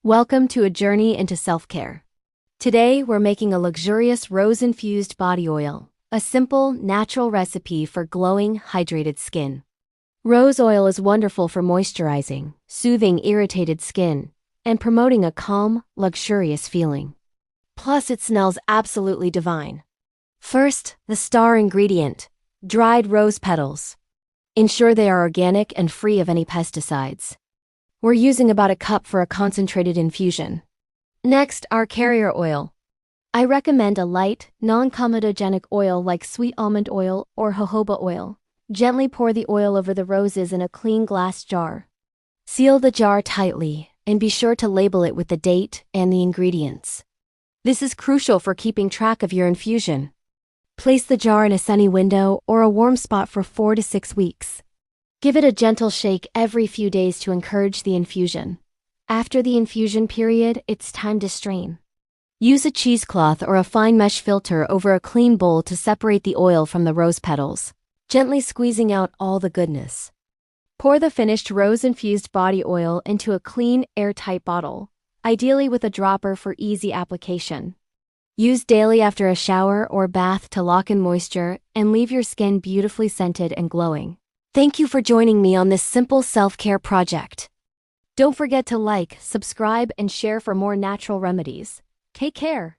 Welcome to a journey into self-care. Today, we're making a luxurious rose-infused body oil, a simple, natural recipe for glowing, hydrated skin. Rose oil is wonderful for moisturizing, soothing irritated skin, and promoting a calm, luxurious feeling. Plus, it smells absolutely divine. First, the star ingredient, dried rose petals. Ensure they are organic and free of any pesticides. We're using about a cup for a concentrated infusion. Next, our carrier oil. I recommend a light, non-comedogenic oil like sweet almond oil or jojoba oil. Gently pour the oil over the roses in a clean glass jar. Seal the jar tightly and be sure to label it with the date and the ingredients. This is crucial for keeping track of your infusion. Place the jar in a sunny window or a warm spot for 4 to 6 weeks. Give it a gentle shake every few days to encourage the infusion. After the infusion period, it's time to strain. Use a cheesecloth or a fine mesh filter over a clean bowl to separate the oil from the rose petals, gently squeezing out all the goodness. Pour the finished rose-infused body oil into a clean, airtight bottle, ideally with a dropper for easy application. Use daily after a shower or bath to lock in moisture and leave your skin beautifully scented and glowing. Thank you for joining me on this simple self-care project. Don't forget to like, subscribe, and share for more natural remedies. Take care.